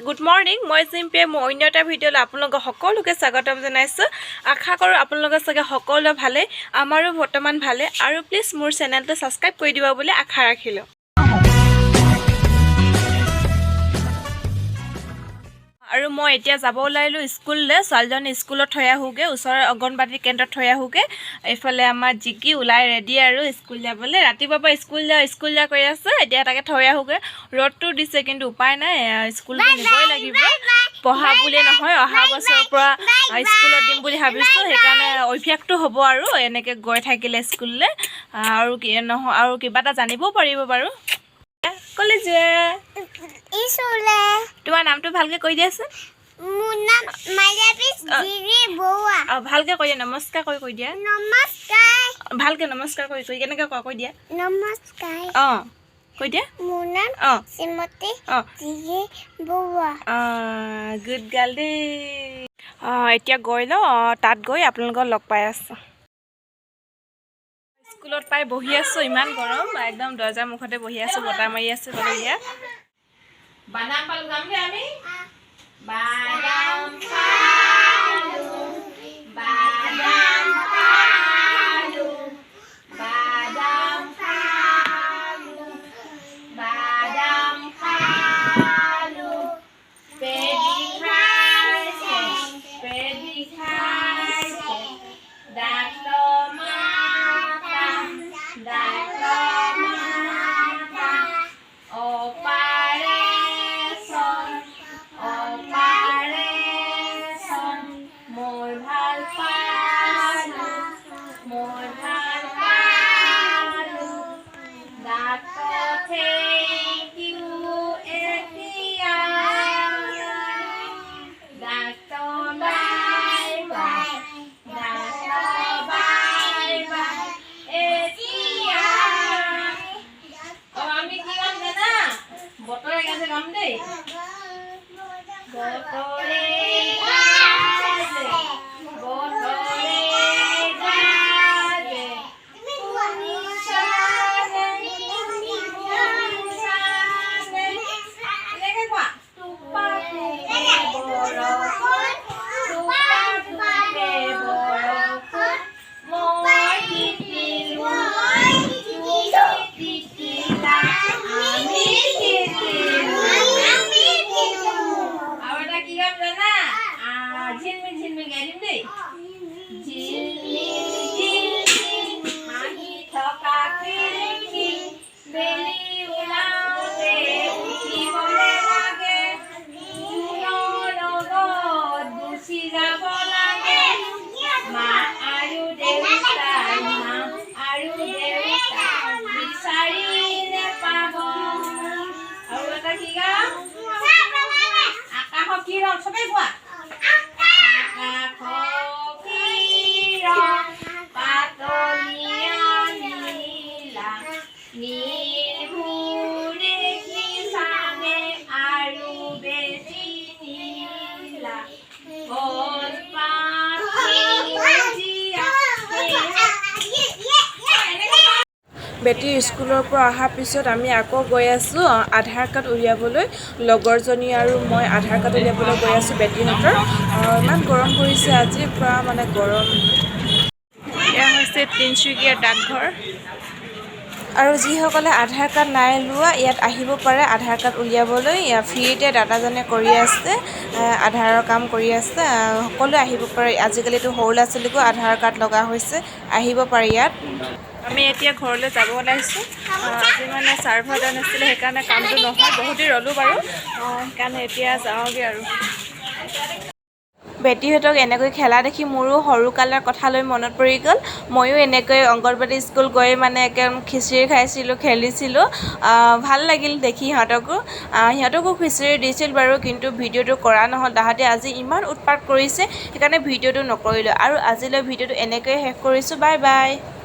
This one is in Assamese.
গুড মৰ্নিং মই জিম্পে মই অন্য এটা ভিডিঅ'লৈ আপোনালোকক সকলোকে স্বাগতম জনাইছোঁ আশা কৰোঁ আপোনালোকৰ চাগে সকলো ভালে আমাৰো বৰ্তমান ভালে আৰু প্লিজ মোৰ চেনেলটো সাবস্ক্ৰাইব কৰি দিব বুলি আশা ৰাখিলোঁ আৰু মই এতিয়া যাব ওলাইলো স্কুললৈ ছোৱালীজনী স্কুলত থৈ আহোগে ওচৰৰ অংগনবাড়ী কেন্দ্ৰত থৈ আহোগে এইফালে আমাৰ জিকি ওলাই ৰেডি আৰু স্কুল যাবলৈ ৰাতিপুৱাৰ পৰা স্কুল যা কৰি আছে এতিয়া তাকে থৈ আহোগে ৰ'দটো দিছে কিন্তু উপায় নাই স্কুল নিবই লাগিব পঢ়া বুলিয়ে নহয় অহা বছৰৰ পৰা স্কুলত দিম বুলি ভাবিছোঁ সেইকাৰণে অভ্যাসটো হ'ব আৰু এনেকৈ গৈ থাকিলে স্কুললৈ আৰু কি নহয় আৰু কিবা এটা জানিবও পাৰিব বাৰু কলেজ ইছলে তোমাৰ নামটো ভালকৈ কৈ দিয়াচোন মোৰ নাম মাইৰাবিছ জিৰি বৌৱা ভালকৈ কৈ দিয়া নমস্কাৰ কৈ দিয়া নমস্কাৰ ভালকৈ নমস্কাৰ কৈ কেনেকৈ কৈ দিয়া নমস্কাৰ কৈ দিয়া মোৰ নাম শ্ৰীমতী জিৰি বৌৱা গুড গাৰ্ল দেই এতিয়া গৈ লওঁ তাত গৈ আপোনালোকক লগ পাই আছোঁ স্কুলত পাই বহি আছোঁ ইমান গৰম একদম দৰ্জাৰ মুখতে বহি আছোঁ বতাহ মাৰি আছোঁ বঢ়িয়া বাদাম পালো যামগে আমি বাদাম খালো বাদাম খালো বাদাম খালো বাদাম খালো পেডি খাইছে ডাক্তৰ বেটী স্কুলৰ পৰা অহাৰ পিছত আমি আকৌ গৈ আছোঁ আধাৰ কাৰ্ড উলিয়াবলৈ লগৰজনী আৰু মই আধাৰ কাৰ্ড উলিয়াবলৈ গৈ আছোঁ বেটীহঁতৰ ইমান গৰম পৰিছে আজি পুৰা মানে গৰম এয়া হৈছে তিনিচুকীয়া ডাকঘৰ আৰু যিসকলে আধাৰ কাৰ্ড নাই লোৱা ইয়াত আহিব পাৰে আধাৰ কাৰ্ড উলিয়াবলৈ ফ্ৰীতে দাদাজনে কৰি আছে আধাৰৰ কাম কৰি আছে সকলোৱে আহিব পাৰে আজিকালিতো সৰু ল'ৰা ছোৱালীকো আধাৰ কাৰ্ড লগা হৈছে আহিব পাৰে ইয়াত আমি এতিয়া ঘৰলৈ যাব ওলাইছোঁ আজি মানে চাৰ্ভাৰ ডাউন আছিলে সেইকাৰণে কামটো নহয় বহুতে ৰ'লোঁ বাৰু সেইকাৰণে এতিয়া যাওঁগৈ আৰু বেটীহঁতক এনেকৈ খেলা দেখি মোৰো সৰু কালৰ কথালৈ মনত পৰি গ'ল ময়ো এনেকৈ অংগনবাড়ী স্কুল গৈ মানে একদম খিচিৰি খাইছিলোঁ খেলিছিলোঁ ভাল লাগিল দেখি সিহঁতকো খিচিৰি দিছিল বাৰু কিন্তু ভিডিঅ'টো কৰা নহ'ল তাহাঁতে আজি ইমান উৎপাত কৰিছে সেইকাৰণে ভিডিঅ'টো নকৰিলোঁ আৰু আজিলৈ ভিডিঅ'টো এনেকৈয়ে শেষ কৰিছোঁ বাই বাই